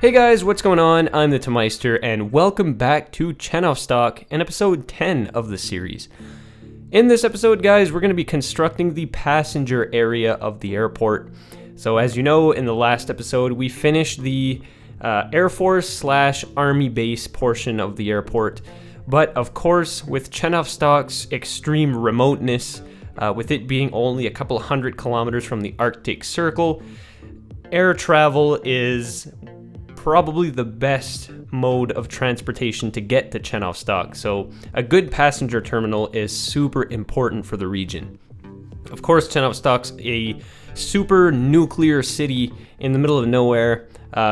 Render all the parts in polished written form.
Hey guys, what's going on? I'm the Tchenovstok, and welcome back to Tchenovstok and episode 10 of the series. In this episode, guys, we're going to be constructing the passenger area of the airport. So as you know, in the last episode, we finished the Air Force / Army base portion of the airport. But of course, with Tchenovstok's extreme remoteness, with it being only a couple hundred kilometers from the Arctic Circle, air travel is probably the best mode of transportation to get to Tchenovstok, so a good passenger terminal is super important for the region. Of course, Tchenovstok's a super nuclear city in the middle of nowhere,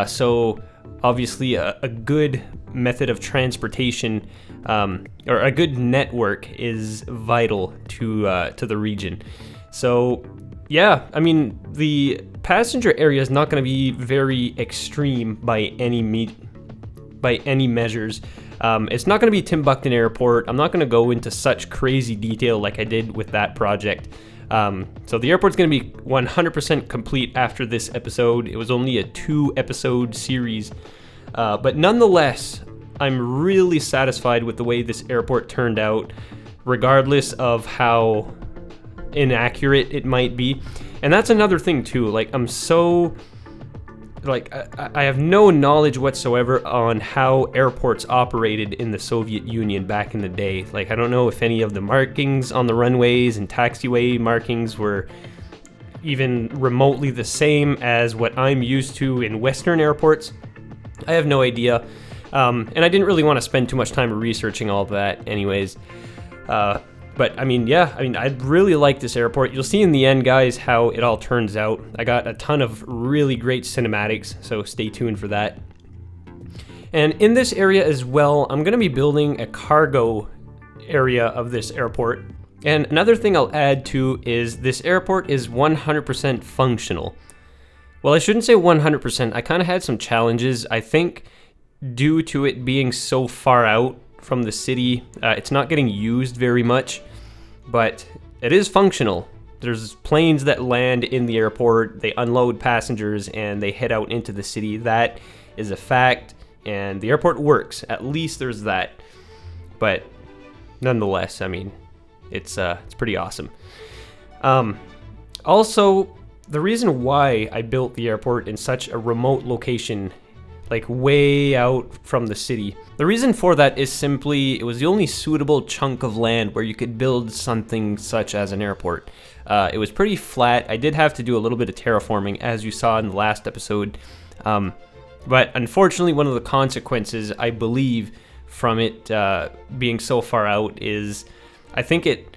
so obviously a good method of transportation or a good network is vital to the region. So yeah, I mean, the passenger area is not going to be very extreme by any measures. It's not going to be Timbuktu Airport. I'm not going to go into such crazy detail like I did with that project. So the airport's going to be 100% complete after this episode. It was only a 2-episode series. But nonetheless, I'm really satisfied with the way this airport turned out, regardless of how inaccurate it might be. And that's another thing too, like I'm so I have no knowledge whatsoever on how airports operated in the Soviet Union back in the day. Like I don't know if any of the markings on the runways and taxiway markings were even remotely the same as what I'm used to in Western airports. I have no idea, and I didn't really want to spend too much time researching all of that anyways. But I mean, yeah, I really like this airport. You'll see in the end, guys, how it all turns out. I got a ton of really great cinematics, so stay tuned for that. And in this area as well, I'm going to be building a cargo area of this airport. And another thing I'll add to is this airport is 100% functional. Well, I shouldn't say 100%. I kind of had some challenges. I think due to it being so far out from the city, it's not getting used very much, but it is functional. There's planes that land in the airport, they unload passengers, and they head out into the city. That is a fact, and the airport works. At least there's that. But nonetheless, I mean, it's pretty awesome. Also, the reason why I built the airport in such a remote location, like way out from the city, the reason for that is simply it was the only suitable chunk of land where you could build something such as an airport. It was pretty flat. I did have to do a little bit of terraforming, as you saw in the last episode. But unfortunately, one of the consequences, I believe, from it being so far out is I think it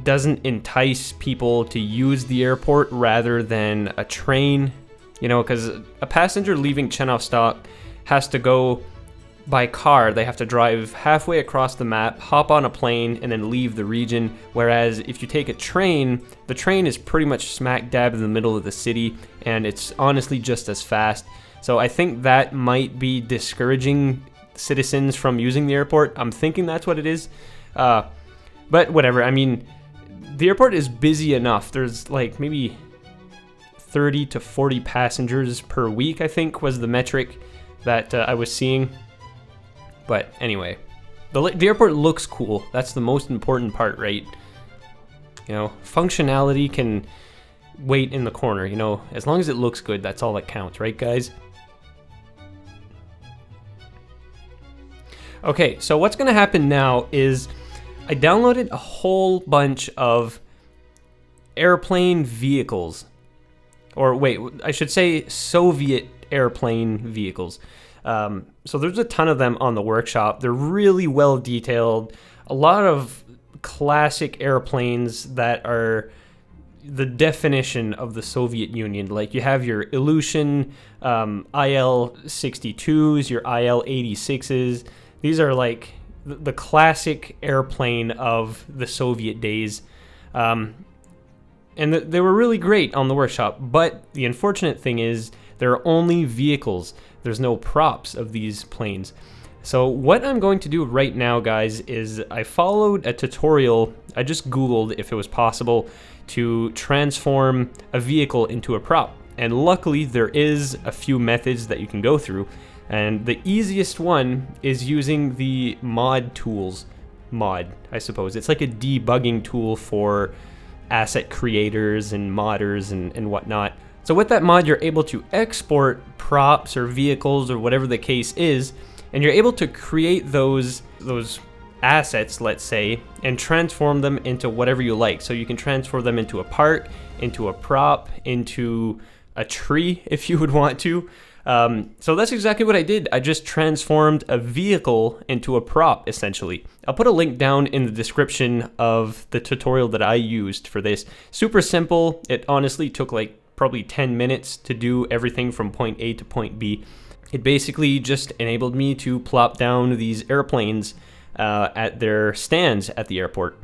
doesn't entice people to use the airport rather than a train. You know, because a passenger leaving Tchenovstok has to go by car. They have to drive halfway across the map, hop on a plane, and then leave the region. Whereas if you take a train, the train is pretty much smack dab in the middle of the city, and it's honestly just as fast. So I think that might be discouraging citizens from using the airport. I'm thinking that's what it is. But whatever. I mean, the airport is busy enough. There's like maybe 30 to 40 passengers per week, I think, was the metric that I was seeing. But anyway, the airport looks cool. That's the most important part, right? You know, functionality can wait in the corner. You know, as long as it looks good, that's all that counts, right, guys? Okay, so what's going to happen now is I downloaded a whole bunch of airplane vehicles. Or wait, I should say Soviet airplane vehicles. So there's a ton of them on the workshop. They're really well detailed. A lot of classic airplanes that are the definition of the Soviet Union. Like you have your Ilyushin IL-62s, your IL-86s. These are like the classic airplane of the Soviet days. And they were really great on the workshop, but the unfortunate thing is there are only vehicles. There's no props of these planes. So what I'm going to do right now, guys, is I followed a tutorial. I just Googled if it was possible to transform a vehicle into a prop. And luckily, there is a few methods that you can go through. And the easiest one is using the mod tools. Mod, I suppose. It's like a debugging tool for asset creators and modders and whatnot. So with that mod, you're able to export props or vehicles or whatever the case is, and you're able to create those assets, let's say, and transform them into whatever you like. So you can transform them into a part, into a prop, into a tree if you would want to. So that's exactly what I did. I just transformed a vehicle into a prop, essentially. I'll put a link down in the description of the tutorial that I used for this. Super simple. It honestly took like probably 10 minutes to do everything from point A to point B. It basically just enabled me to plop down these airplanes at their stands at the airport.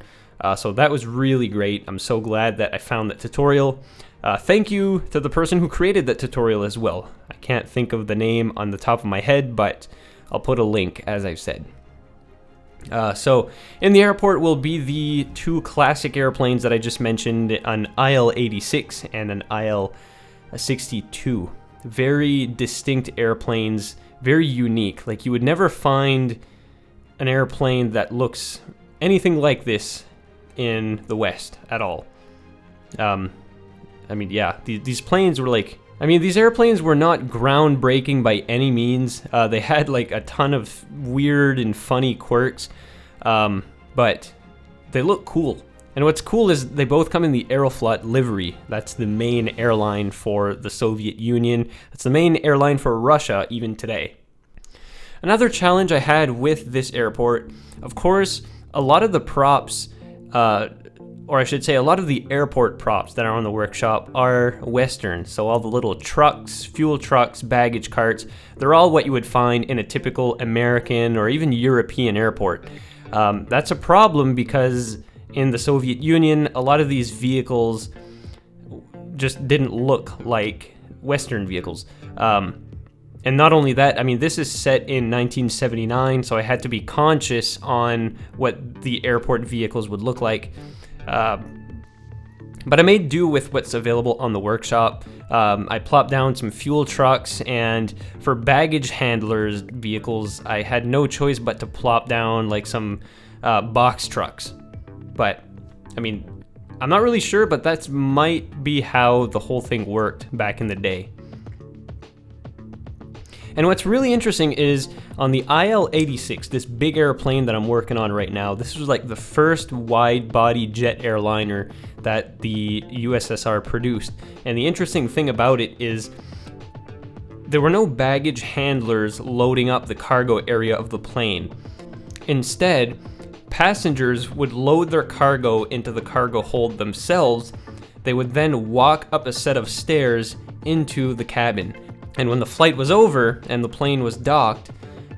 So that was really great. I'm so glad that I found that tutorial. Thank you to the person who created that tutorial as well. I can't think of the name on the top of my head, but I'll put a link, as I've said. So in the airport will be the two classic airplanes that I just mentioned, an IL-86 and an IL-62. Very distinct airplanes, very unique. Like, you would never find an airplane that looks anything like this in the West at all. I mean, yeah, these planes were like, I mean, these airplanes were not groundbreaking by any means. They had like a ton of weird and funny quirks, but they look cool. And what's cool is they both come in the Aeroflot livery. That's the main airline for the Soviet Union. That's the main airline for Russia even today. Another challenge I had with this airport, of course, a lot of the props, or I should say a lot of the airport props that are on the workshop are Western. So all the little trucks, fuel trucks, baggage carts, they're all what you would find in a typical American or even European airport. That's a problem because in the Soviet Union, a lot of these vehicles just didn't look like Western vehicles. And not only that, I mean, this is set in 1979, so I had to be conscious on what the airport vehicles would look like. But I made do with what's available on the workshop. I plopped down some fuel trucks, and for baggage handlers vehicles, I had no choice but to plop down like some box trucks. But, I mean, I'm not really sure, but that might be how the whole thing worked back in the day. And what's really interesting is on the IL-86, this big airplane that I'm working on right now, this was like the first wide-body jet airliner that the USSR produced. And the interesting thing about it is there were no baggage handlers loading up the cargo area of the plane. Instead, passengers would load their cargo into the cargo hold themselves. They would then walk up a set of stairs into the cabin. And when the flight was over and the plane was docked,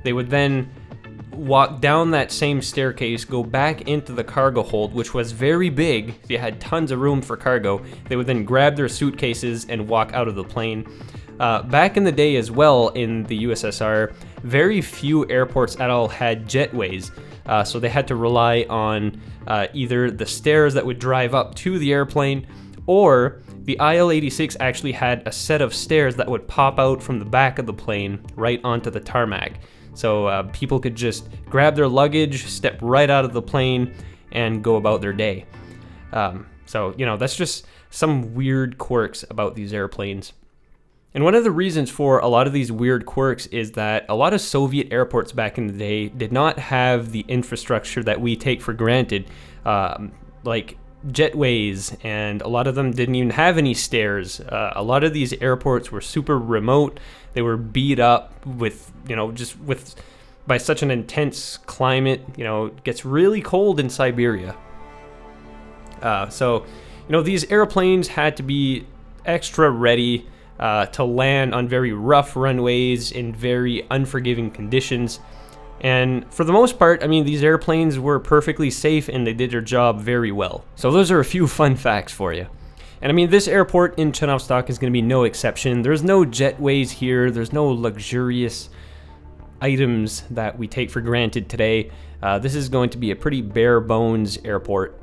they would then walk down that same staircase, go back into the cargo hold, which was very big. You had tons of room for cargo. They would then grab their suitcases and walk out of the plane. Back in the day as well, in the USSR, very few airports at all had jetways. So they had to rely on either the stairs that would drive up to the airplane, or the IL-86 actually had a set of stairs that would pop out from the back of the plane right onto the tarmac. So people could just grab their luggage, step right out of the plane, and go about their day. So, you know, that's just some weird quirks about these airplanes. And one of the reasons for a lot of these weird quirks is that a lot of Soviet airports back in the day did not have the infrastructure that we take for granted, like jetways, and a lot of them didn't even have any stairs. A lot of these airports were super remote. They were beat up with, you know, by such an intense climate. You know, it gets really cold in Siberia. So, you know, these airplanes had to be extra ready to land on very rough runways in very unforgiving conditions. And for the most part, I mean, these airplanes were perfectly safe and they did their job very well. So those are a few fun facts for you. And I mean, this airport in Tchenovstok is going to be no exception. There's no jetways here. There's no luxurious items that we take for granted today. This is going to be a pretty bare bones airport.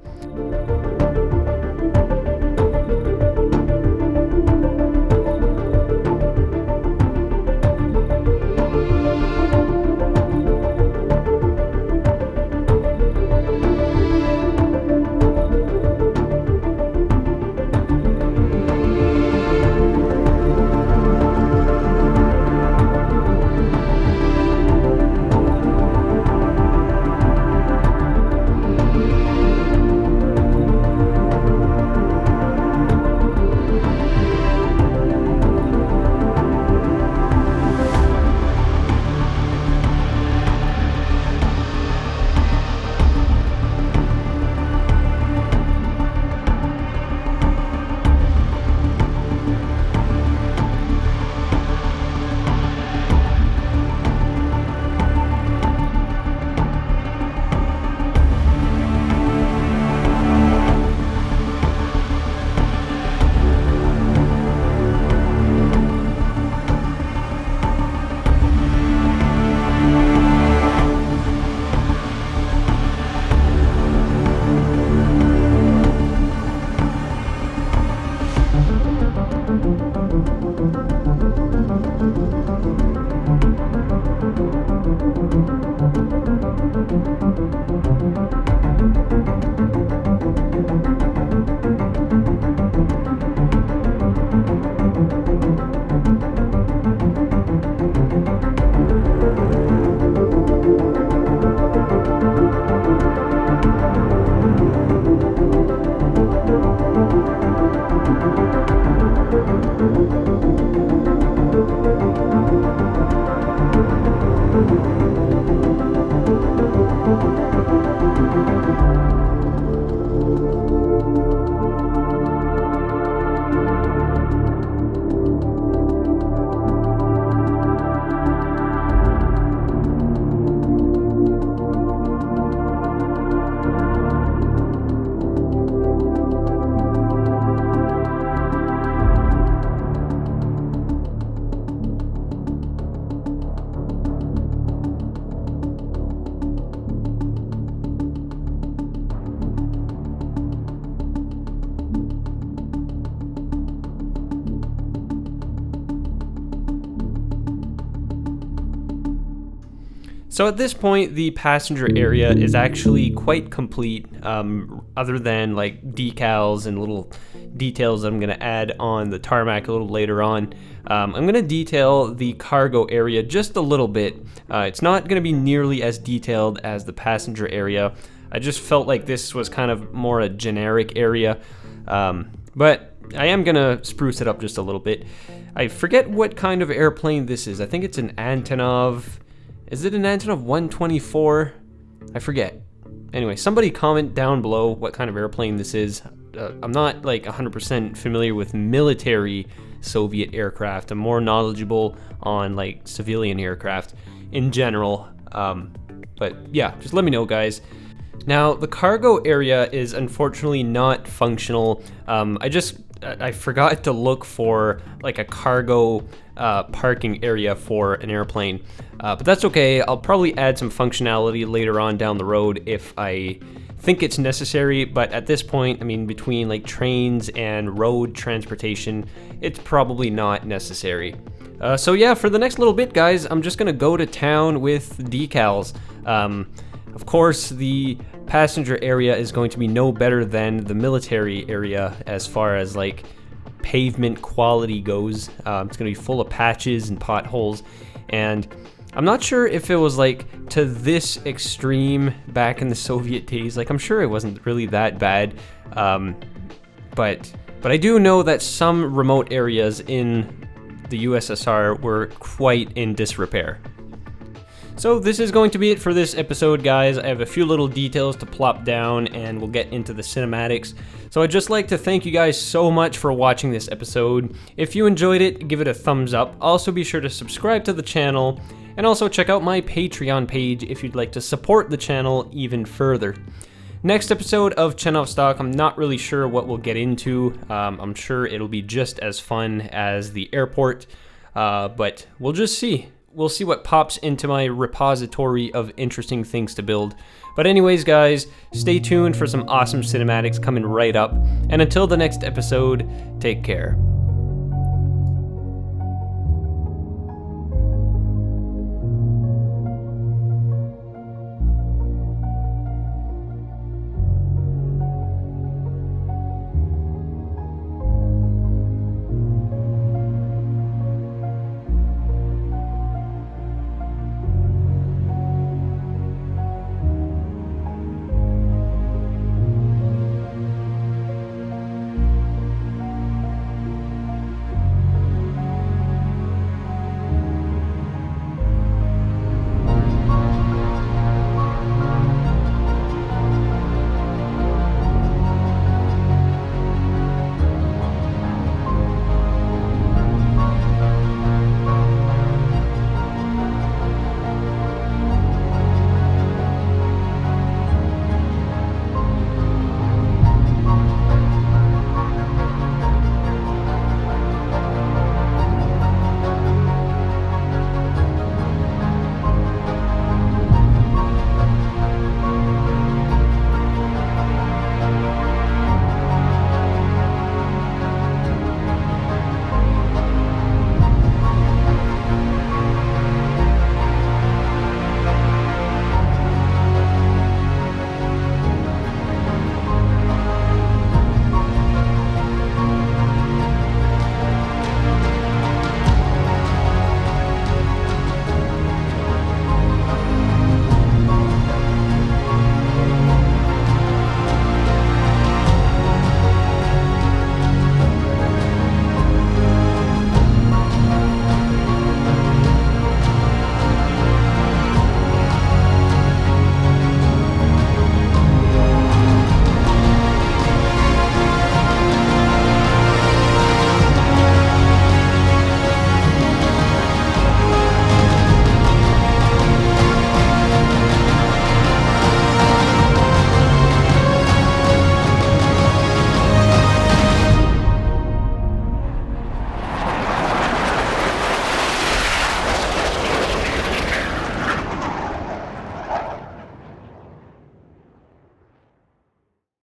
So at this point, the passenger area is actually quite complete, other than like decals and little details that I'm going to add on the tarmac a little later on. I'm going to detail the cargo area just a little bit. It's not going to be nearly as detailed as the passenger area. I just felt like this was kind of more a generic area, but I am going to spruce it up just a little bit. I forget what kind of airplane this is. I think it's an Antonov. Is it an Antonov 124? I forget. Anyway, somebody comment down below what kind of airplane this is. I'm not like 100% familiar with military Soviet aircraft. I'm more knowledgeable on like civilian aircraft in general. But yeah, just let me know, guys. Now, the cargo area is unfortunately not functional. I forgot to look for like a cargo parking area for an airplane, but that's okay. I'll probably add some functionality later on down the road if I think it's necessary, but at this point, I mean, between like trains and road transportation, it's probably not necessary. So yeah, for the next little bit, guys, I'm just gonna go to town with decals. Of course, the passenger area is going to be no better than the military area as far as like pavement quality goes. It's going to be full of patches and potholes, and I'm not sure if it was like to this extreme back in the Soviet days. Like, I'm sure it wasn't really that bad, but I do know that some remote areas in the USSR were quite in disrepair. So this is going to be it for this episode, guys. I have a few little details to plop down and we'll get into the cinematics. So I'd just like to thank you guys so much for watching this episode. If you enjoyed it, give it a thumbs up. Also be sure to subscribe to the channel and also check out my Patreon page if you'd like to support the channel even further. Next episode of Tchenovstok, I'm not really sure what we'll get into. I'm sure it'll be just as fun as the airport, but we'll just see. We'll see what pops into my repository of interesting things to build. But anyways, guys, stay tuned for some awesome cinematics coming right up. And until the next episode, take care.